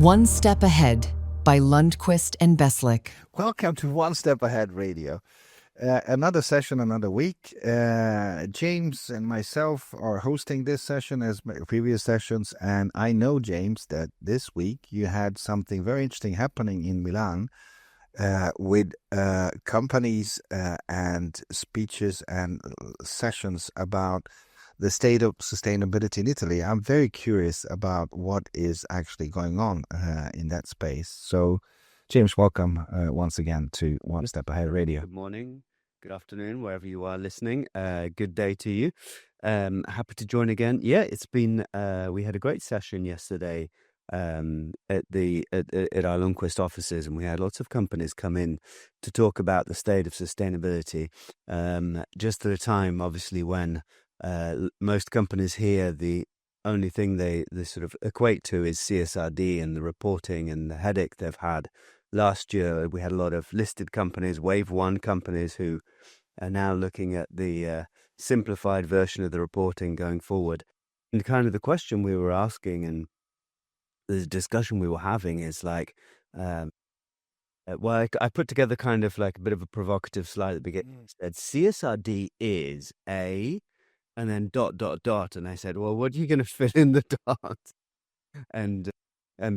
One Step Ahead by Lundquist and Beslik. Welcome to One Step Ahead Radio. Another session, another week. James and myself are hosting this session as previous sessions. And I know, James, that this week you had something very interesting happening in Milan with companies and speeches and sessions about the state of sustainability in Italy. I'm very curious about what is actually going on in that space. So, James, welcome once again to One Step Ahead Radio. Good morning, good afternoon, wherever you are listening. Good day to you. Happy to join again. Yeah, it's been. We had a great session yesterday at our Lundquist offices, and we had lots of companies come in to talk about the state of sustainability. Just at a time, obviously, when most companies here, the only thing they sort of equate to is CSRD and the reporting and the headache they've had. Last year, we had a lot of listed companies, Wave 1 companies, who are now looking at the simplified version of the reporting going forward. And kind of the question we were asking and the discussion we were having is like, I put together kind of like a bit of a provocative slide at the beginning. It said CSRD is a, and then ... And I said, well, what are you going to fill in the dots? And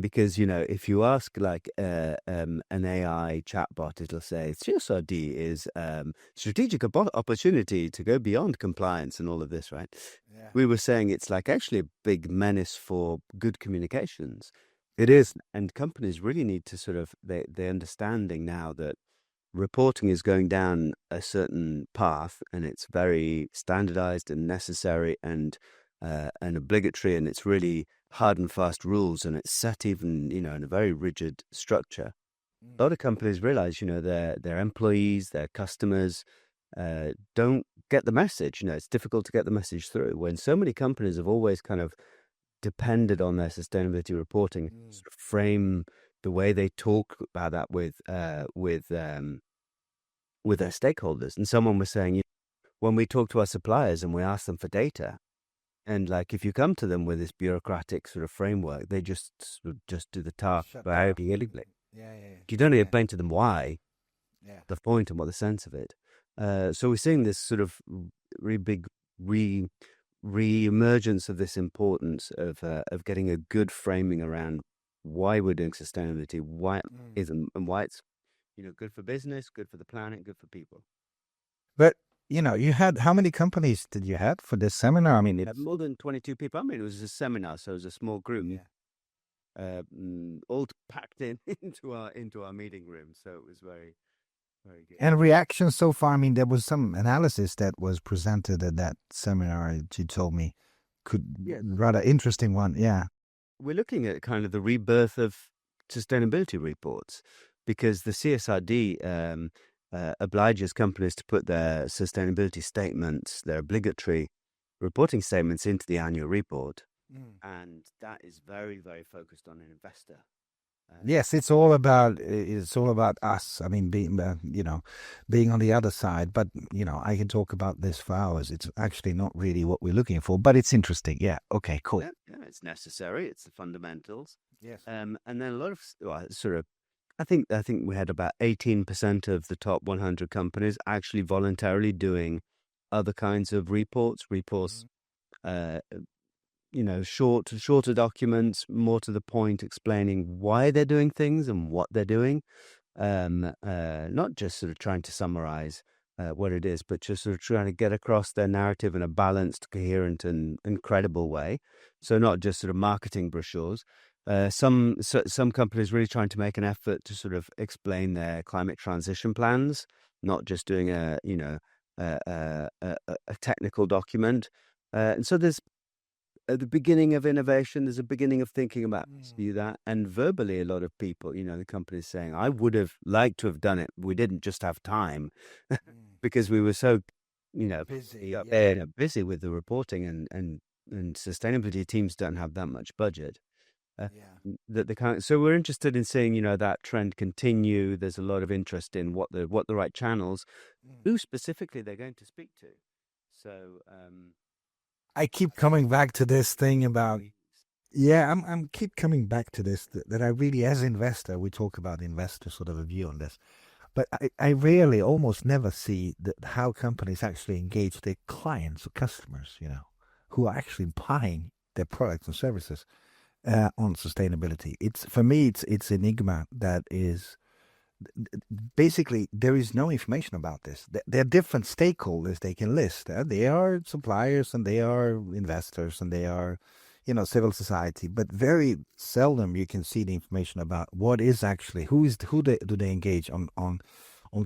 because, you know, if you ask like an AI chatbot, it'll say CSRD is strategic opportunity to go beyond compliance and all of this, right? Yeah. We were saying it's like actually a big menace for good communications. It is. And companies really need to sort of, they're understanding now that reporting is going down a certain path, and it's very standardized and necessary and obligatory, and it's really hard and fast rules, and it's set even, you know, in a very rigid structure. A lot of companies realize, you know, their employees, their customers don't get the message. You know, it's difficult to get the message through when so many companies have always kind of depended on their sustainability reporting, sort of frame the way they talk about that with their stakeholders. And someone was saying, you know, when we talk to our suppliers and we ask them for data, and like if you come to them with this bureaucratic sort of framework, they just do the task very illegally. You don't explain to them why, the point, and what the sense of it. So we're seeing this sort of really big re-emergence of this importance of getting a good framing around why we're doing sustainability, why it is, and why it's, you know, good for business, good for the planet, good for people. But you know, you had, how many companies did you have for this seminar? I mean, it's more than 22 people. I mean, it was a seminar, so it was a small group, all packed into our meeting room. So it was very, very good. And reactions so far. I mean, there was some analysis that was presented at that seminar. You told me, rather interesting one. Yeah, we're looking at kind of the rebirth of sustainability reports, because the CSRD obliges companies to put their sustainability statements, their obligatory reporting statements, into the annual report. And that is very, very focused on an investor. Yes, it's all about us. I mean, being on the other side. But you know, I can talk about this for hours. It's actually not really what we're looking for, but it's interesting. Yeah. Okay. Cool. Yeah, it's necessary. It's the fundamentals. Yes. And then a lot of sort of. I think we had about 18% of the top 100 companies actually voluntarily doing other kinds of reports, you know, shorter documents, more to the point, explaining why they're doing things and what they're doing. Not just sort of trying to summarize what it is, but just sort of trying to get across their narrative in a balanced, coherent, and credible way. So not just sort of marketing brochures. Some companies really trying to make an effort to sort of explain their climate transition plans, not just doing a technical document. And so there's at the beginning of innovation, there's a beginning of thinking about do that. And verbally, a lot of people, you know, the company's saying, I would have liked to have done it. We didn't just have time because we were so, you know, busy with the reporting, and sustainability teams don't have that much budget. So we're interested in seeing, you know, that trend continue. There's a lot of interest in what the right channels, who specifically they're going to speak to. So I keep coming back to this thing about Yeah, I'm keep coming back to this that I really, as investor, we talk about investor sort of a view on this, but I rarely, almost never see how companies actually engage their clients or customers, who are actually buying their products and services on sustainability. It's for me, it's enigma that is basically there is no information about this. There are different stakeholders they can list. They are suppliers and they are investors and they are, civil society. But very seldom you can see the information about what is actually do they engage on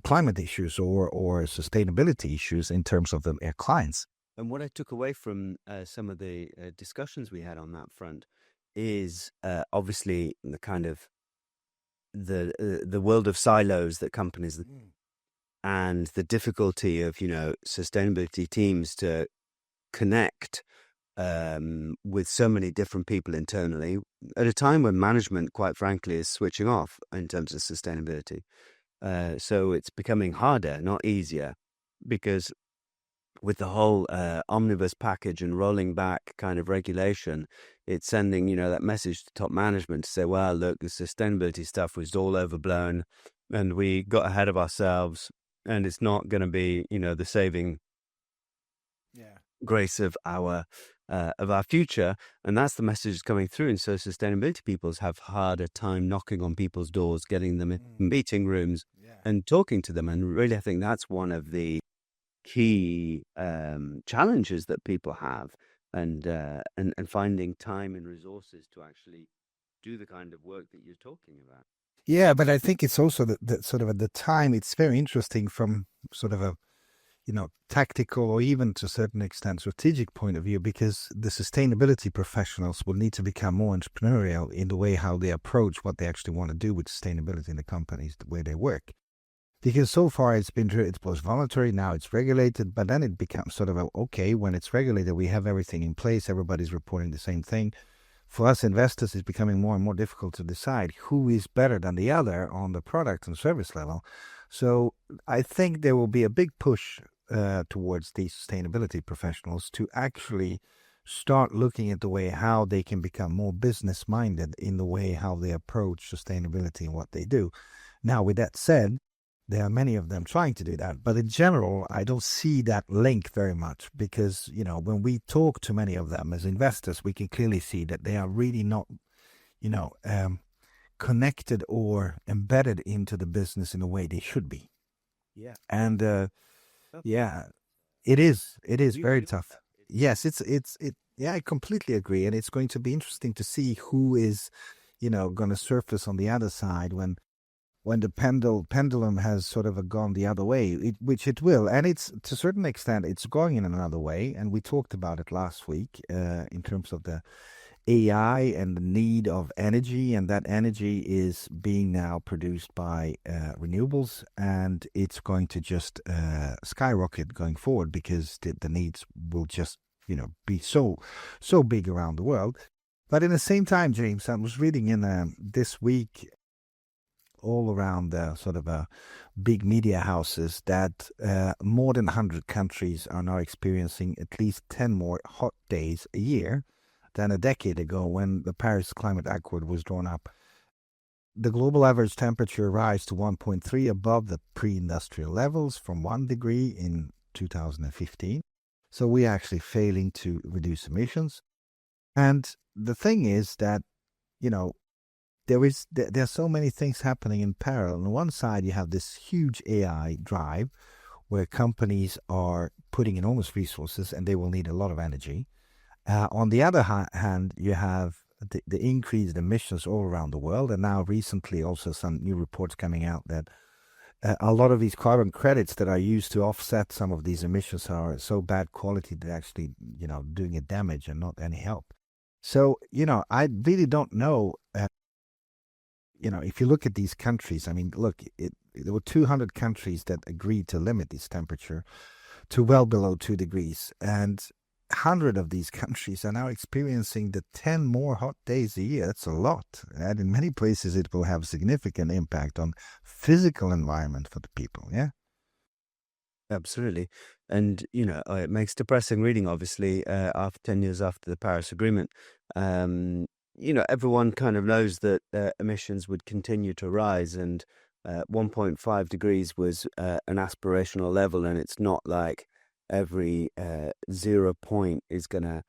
climate issues or sustainability issues in terms of their clients. And what I took away from some of the discussions we had on that front is obviously the kind of the world of silos that companies and the difficulty of sustainability teams to connect with so many different people internally at a time when management, quite frankly, is switching off in terms of sustainability. So it's becoming harder, not easier, because with the whole omnibus package and rolling back kind of regulation, it's sending, that message to top management to say, well, look, the sustainability stuff was all overblown and we got ahead of ourselves and it's not going to be, the saving grace of our future. And that's the message that's coming through. And so sustainability peoples have harder time knocking on people's doors, getting them in meeting rooms and talking to them. And really, I think that's one of the key challenges that people have, and finding time and resources to actually do the kind of work that you're talking about. Yeah, but I think it's also that sort of at the time, it's very interesting from sort of a, tactical or even to a certain extent strategic point of view, because the sustainability professionals will need to become more entrepreneurial in the way how they approach what they actually want to do with sustainability in the companies where they work. Because so far it was voluntary, now it's regulated, but then it becomes sort of okay, when it's regulated, we have everything in place, everybody's reporting the same thing. For us investors, it's becoming more and more difficult to decide who is better than the other on the product and service level. So I think there will be a big push towards these sustainability professionals to actually start looking at the way how they can become more business minded in the way how they approach sustainability and what they do. Now, with that said, there are many of them trying to do that. But in general, I don't see that link very much because, when we talk to many of them as investors, we can clearly see that they are really not, connected or embedded into the business in a way they should be. Yeah. And yeah, it is very tough. Yes, yeah, I completely agree. And it's going to be interesting to see who is, going to surface on the other side when the pendulum has sort of gone the other way, which it will. And it's, to a certain extent, it's going in another way. And we talked about it last week in terms of the AI and the need of energy. And that energy is being now produced by renewables. And it's going to just skyrocket going forward because the needs will just, be so big around the world. But in the same time, James, I was reading in this week all around the sort of big media houses that more than 100 countries are now experiencing at least 10 more hot days a year than a decade ago when the Paris Climate Accord was drawn up. The global average temperature rise to 1.3 above the pre-industrial levels from 1 degree in 2015. So we're actually failing to reduce emissions. And the thing is that, there are so many things happening in parallel. On one side, you have this huge AI drive where companies are putting enormous resources and they will need a lot of energy. On the other hand, you have the increased emissions all around the world. And now recently also some new reports coming out that a lot of these carbon credits that are used to offset some of these emissions are so bad quality that actually, doing a damage and not any help. So, I really don't know. If you look at these countries, I mean, look, there were 200 countries that agreed to limit this temperature to well below 2 degrees. And 100 of these countries are now experiencing the 10 more hot days a year. That's a lot. And in many places, it will have a significant impact on physical environment for the people. Yeah. Absolutely. And, it makes depressing reading, obviously, after 10 years after the Paris Agreement. everyone kind of knows that emissions would continue to rise, and 1.5 degrees was an aspirational level, and it's not like every 0 point is gonna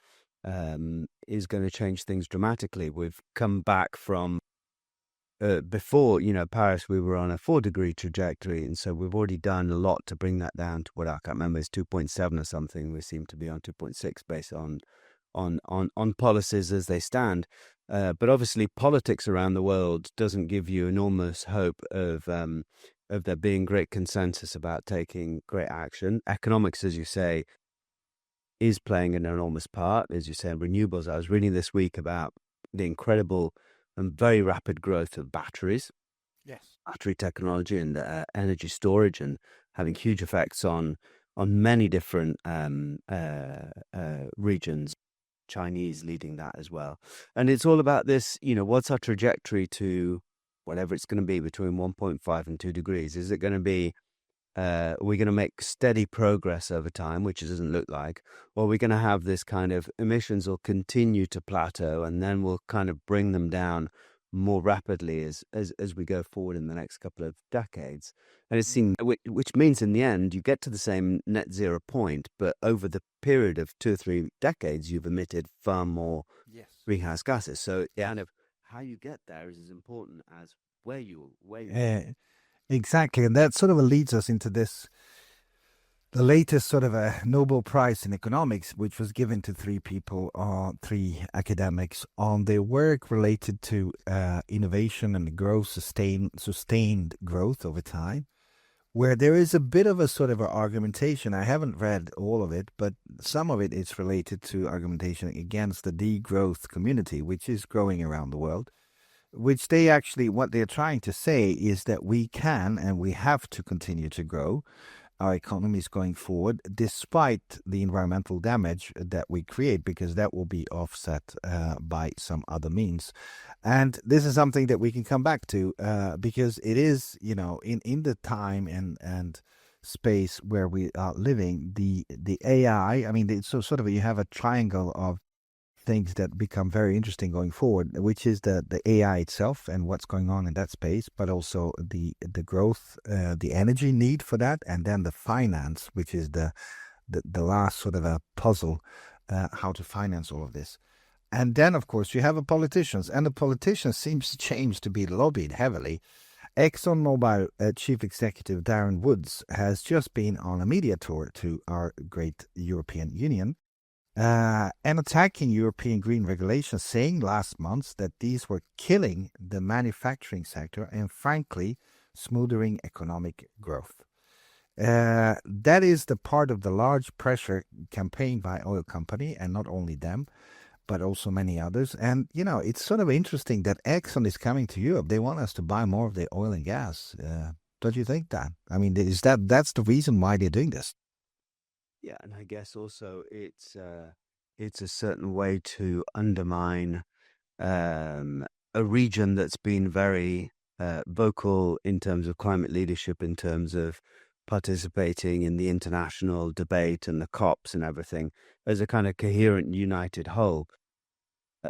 change things dramatically. We've come back from before, Paris, we were on a 4-degree trajectory, and so we've already done a lot to bring that down to what I can't remember is 2.7 or something. We seem to be on 2.6 based on policies as they stand. But obviously, politics around the world doesn't give you enormous hope of there being great consensus about taking great action. Economics, as you say, is playing an enormous part, as you say, in renewables. I was reading this week about the incredible and very rapid growth of batteries, battery technology, and energy storage, and having huge effects on many different regions. Chinese leading that as well, and it's all about this. What's our trajectory to whatever it's going to be between 1.5 and 2 degrees? Is it going to be we're going to make steady progress over time, which it doesn't look like, or we're going to have this kind of emissions will continue to plateau, and then we'll kind of bring them down more rapidly as we go forward in the next couple of decades. And it seems, which means in the end you get to the same net zero point, but over the period of 2 or 3 decades you've emitted far more greenhouse gases. So kind of how you get there is as important as where you Exactly, and that sort of leads us into the latest sort of a Nobel Prize in economics, which was given to 3 people, 3 academics, on their work related to innovation and growth, sustained growth over time, where there is a bit of a sort of argumentation. I haven't read all of it, but some of it is related to argumentation against the degrowth community, which is growing around the world. Which what they're trying to say is that we can and we have to continue to grow our economies going forward, despite the environmental damage that we create, because that will be offset by some other means. And this is something that we can come back to because it is, in the time and space where we are living, the AI, I mean, so sort of you have a triangle of things that become very interesting going forward, which is the AI itself and what's going on in that space, but also the growth, the energy need for that, and then the finance, which is the last sort of a puzzle, how to finance all of this. And then, of course, you have politicians, and the politicians seems to be lobbied heavily. ExxonMobil Chief Executive Darren Woods has just been on a media tour to our great European Union, and attacking European green regulations, saying last month that these were killing the manufacturing sector and, frankly, smothering economic growth. That is the part of the large pressure campaign by oil company, and not only them, but also many others. And, it's sort of interesting that Exxon is coming to Europe. They want us to buy more of their oil and gas. Don't you think that? I mean, that's the reason why they're doing this? Yeah, and I guess also it's a certain way to undermine a region that's been very vocal in terms of climate leadership, in terms of participating in the international debate and the COPs and everything as a kind of coherent, united whole.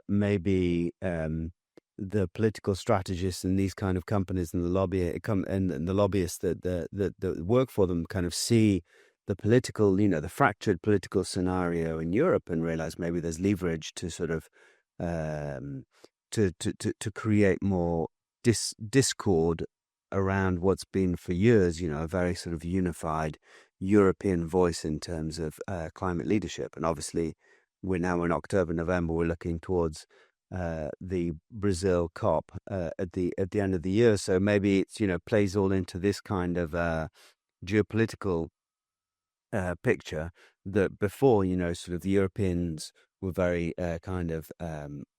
Maybe the political strategists and these kind of companies and the lobbyists that work for them kind of see the political, the fractured political scenario in Europe and realize maybe there's leverage to sort of to create more discord around what's been for years, a very sort of unified European voice in terms of climate leadership. And obviously, we're now in October, November. We're looking towards the Brazil COP at the end of the year. So maybe it's plays all into this kind of geopolitical picture that before, sort of the Europeans were very kind of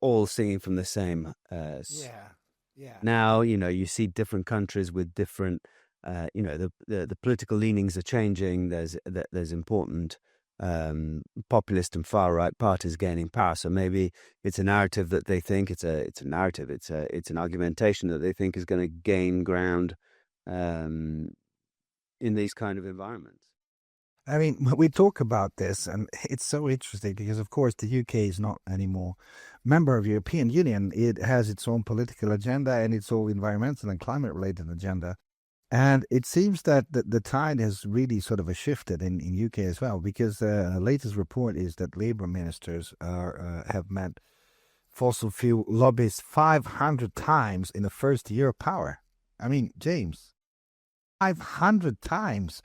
all singing from the same. Yeah. Now, you see different countries with different, the political leanings are changing. There's important populist and far right parties gaining power. So maybe it's a narrative that they think it's a narrative. It's an argumentation that they think is going to gain ground in these kind of environments. I mean, when we talk about this, and it's so interesting because, of course, the UK is not anymore member of European Union. It has its own political agenda and its own environmental and climate-related agenda. And it seems that the tide has really sort of shifted in UK as well, because the latest report is that Labour ministers have met fossil fuel lobbyists 500 times in the first year of power. I mean, James, 500 times.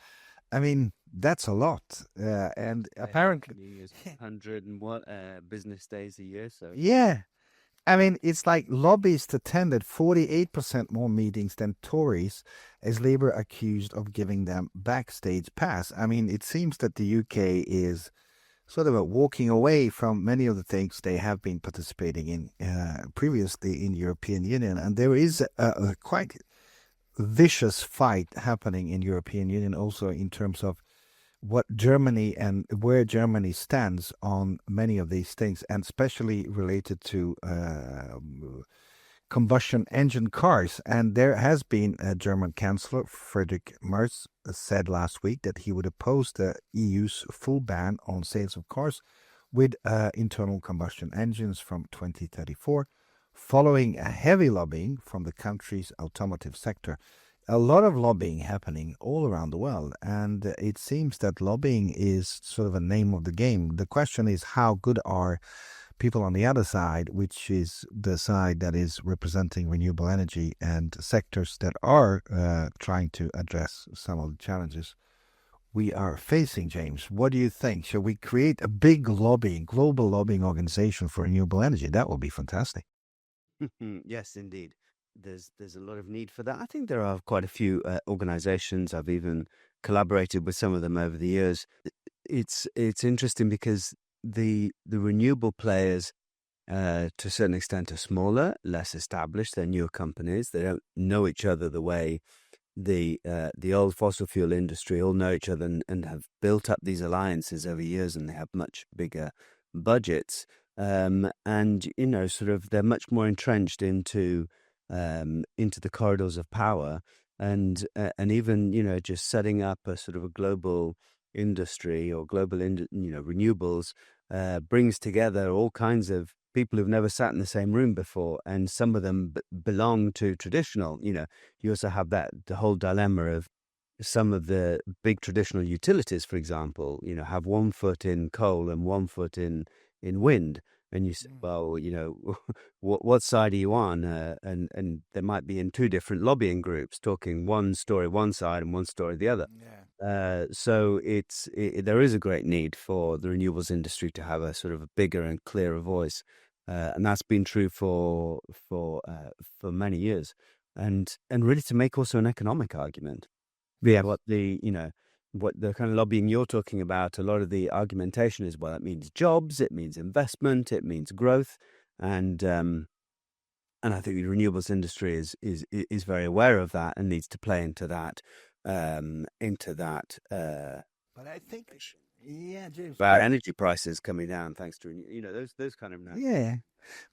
I mean, that's a lot. And apparently, 100 and what business days a year. So yeah. I mean, it's like lobbyists attended 48% more meetings than Tories, as Labour accused of giving them backstage pass. I mean, it seems that the UK is sort of walking away from many of the things they have been participating in previously in European Union. And there is a quite vicious fight happening in European Union also in terms of what Germany and where Germany stands on many of these things, and especially related to combustion engine cars. And there has been a German Chancellor, Friedrich Merz, said last week that he would oppose the EU's full ban on sales of cars with internal combustion engines from 2034, following a heavy lobbying from the country's automotive sector. A lot of lobbying happening all around the world, and it seems that lobbying is sort of a name of the game. The question is, how good are people on the other side, which is the side that is representing renewable energy and sectors that are trying to address some of the challenges we are facing, James? What do you think? Should we create a big lobbying, global lobbying organization for renewable energy? That would be fantastic. yes, indeed. There's a lot of need for that. I think there are quite a few organizations. I've even collaborated with some of them over the years. It's interesting because the renewable players, to a certain extent, are smaller, less established. They're newer companies. They don't know each other the way the old fossil fuel industry all know each other and have built up these alliances over years, and they have much bigger budgets. And sort of they're much more entrenched into the corridors of power, and even just setting up a sort of a global industry or global renewables brings together all kinds of people who've never sat in the same room before, and some of them belong to traditional. You also have the whole dilemma of some of the big traditional utilities, for example, have one foot in coal and one foot in wind. And you say, well, what side are you on? And they might be in two different lobbying groups talking one story one side and one story the other. Yeah. So there is a great need for the renewables industry to have a sort of a bigger and clearer voice, and that's been true for many years, and really to make also an economic argument. Yeah. What the kind of lobbying you're talking about, a lot of the argumentation is, well, it means jobs, it means investment, it means growth, and I think the renewables industry is very aware of that and needs to play into that. But I think, yeah, James. About energy prices coming down thanks to those kind of Yeah,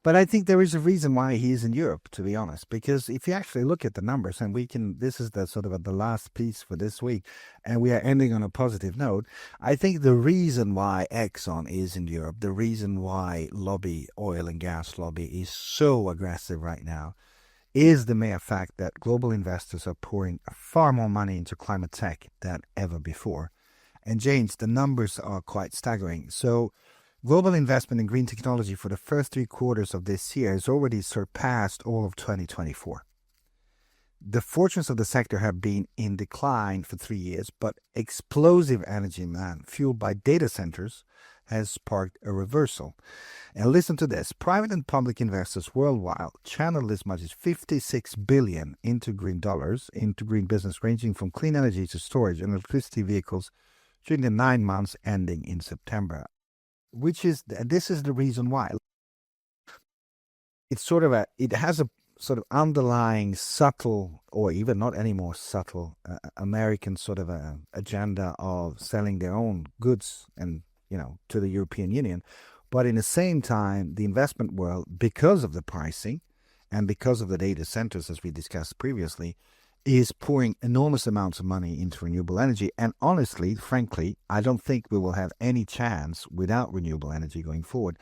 but I think there is a reason why he is in Europe, to be honest. Because if you actually look at the numbers, and this is the sort of the last piece for this week, and we are ending on a positive note. I think the reason why Exxon is in Europe, the reason why oil and gas lobby is so aggressive right now, is the mere fact that global investors are pouring far more money into climate tech than ever before. And James, the numbers are quite staggering. So global investment in green technology for the first 3 quarters of this year has already surpassed all of 2024. The fortunes of the sector have been in decline for 3 years, but explosive energy demand fueled by data centers has sparked a reversal. And listen to this. Private and public investors worldwide channeled as much as $56 billion into green business, ranging from clean energy to storage and electricity vehicles during the 9 months ending in September. This is the reason why. It has a sort of underlying subtle, or even not anymore subtle, American sort of a agenda of selling their own goods and to the European Union. But in the same time, the investment world, because of the pricing and because of the data centers, as we discussed previously, is pouring enormous amounts of money into renewable energy. And honestly, frankly, I don't think we will have any chance without renewable energy going forward.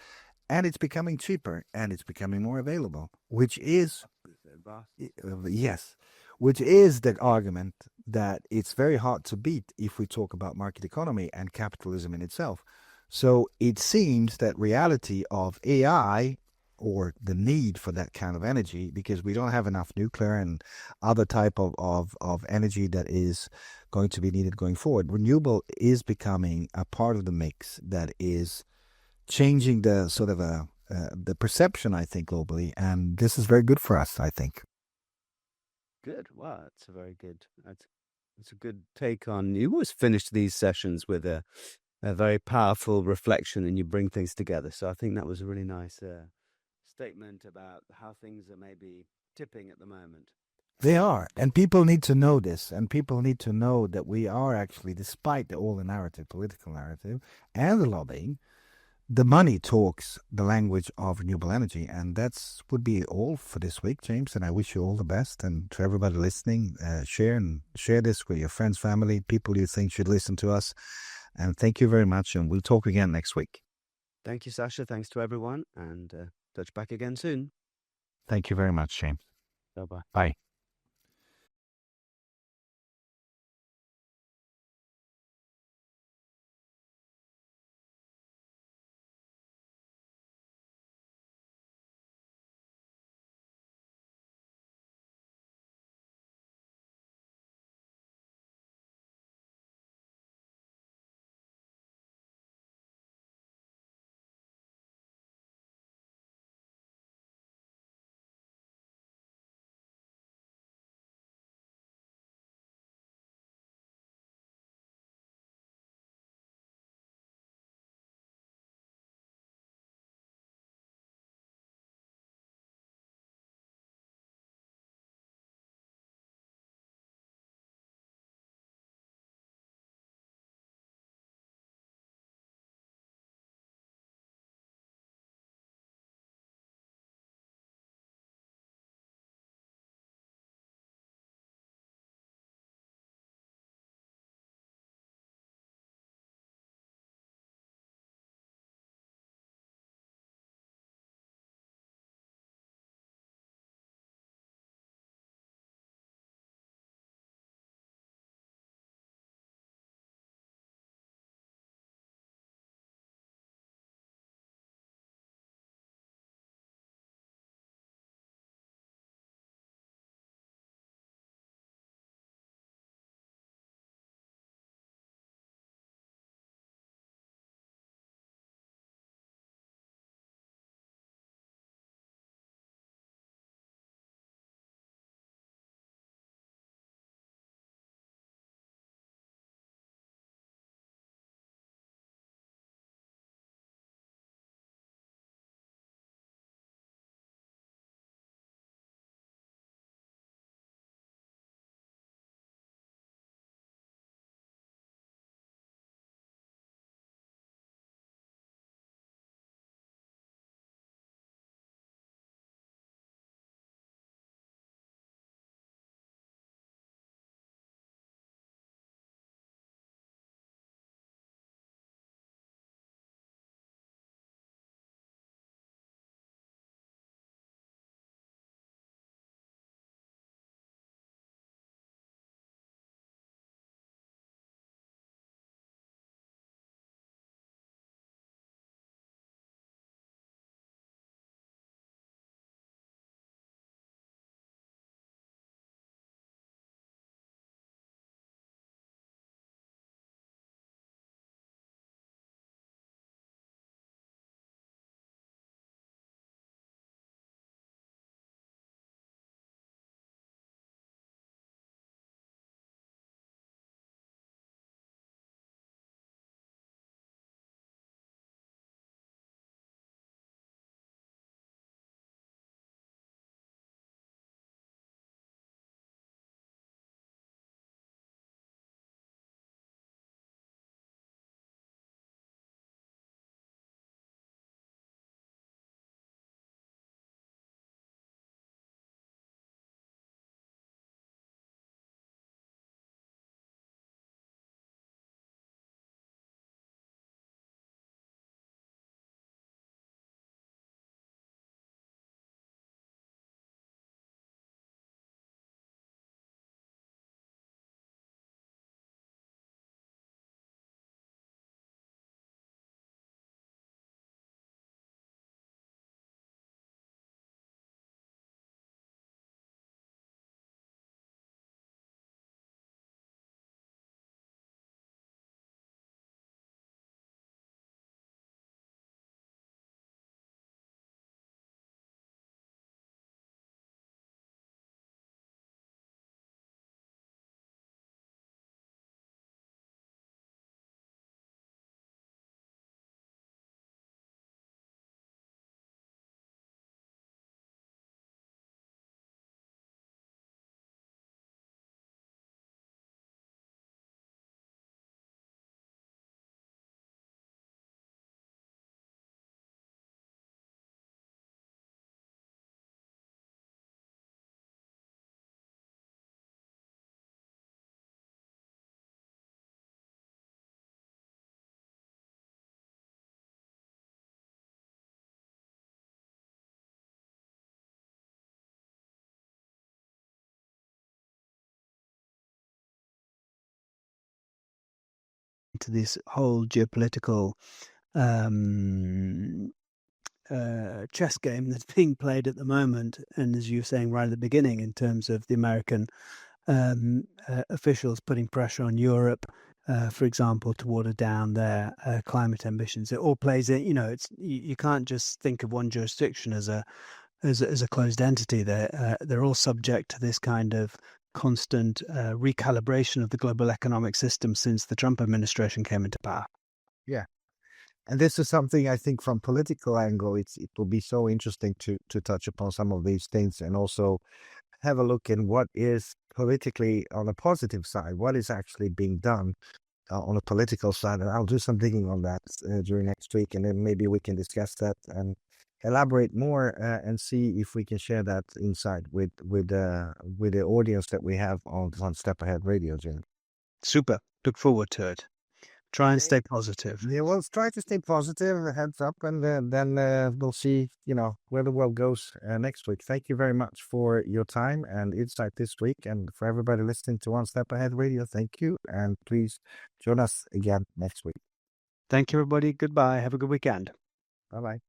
And it's becoming cheaper and it's becoming more available, which is, yes, which is the argument that it's very hard to beat if we talk about market economy and capitalism in itself. So it seems that reality of AI or the need for that kind of energy, because we don't have enough nuclear and other type of energy that is going to be needed going forward. Renewable is becoming a part of the mix that is changing the sort of the perception, I think, globally, and this is very good for us, I think. Good. Wow, that's a very good. That's a good take on. You always finish these sessions with a very powerful reflection, and you bring things together. So I think that was a really nice statement about how things are maybe tipping at the moment. They are, and people need to know this, and people need to know that we are actually, despite all the narrative, political narrative, and the lobbying, the money talks the language of renewable energy, and that's would be all for this week, James. And I wish you all the best, and to everybody listening, share this with your friends, family, people you think should listen to us. And thank you very much, and we'll talk again next week. Thank you, Sasha. Thanks to everyone, and touch back again soon. Thank you very much, James. Bye-bye. Bye. to this whole geopolitical chess game that's being played at the moment. And as you were saying right at the beginning, in terms of the American officials putting pressure on Europe, for example, to water down their climate ambitions, it all plays in. You can't just think of one jurisdiction as a closed entity. They're all subject to this kind of constant recalibration of the global economic system since the Trump administration came into power. Yeah. And this is something I think from political angle, it will be so interesting to touch upon some of these things and also have a look in what is politically on a positive side, what is actually being done on a political side. And I'll do some digging on that during next week. And then maybe we can discuss that and elaborate more and see if we can share that insight with the audience that we have on Step Ahead Radio, Jim. Super. Look forward to it. Try and stay positive. Yeah, well, try to stay positive, heads up, and then we'll see, where the world goes next week. Thank you very much for your time and insight this week. And for everybody listening to One Step Ahead Radio, thank you. And please join us again next week. Thank you, everybody. Goodbye. Have a good weekend. Bye-bye.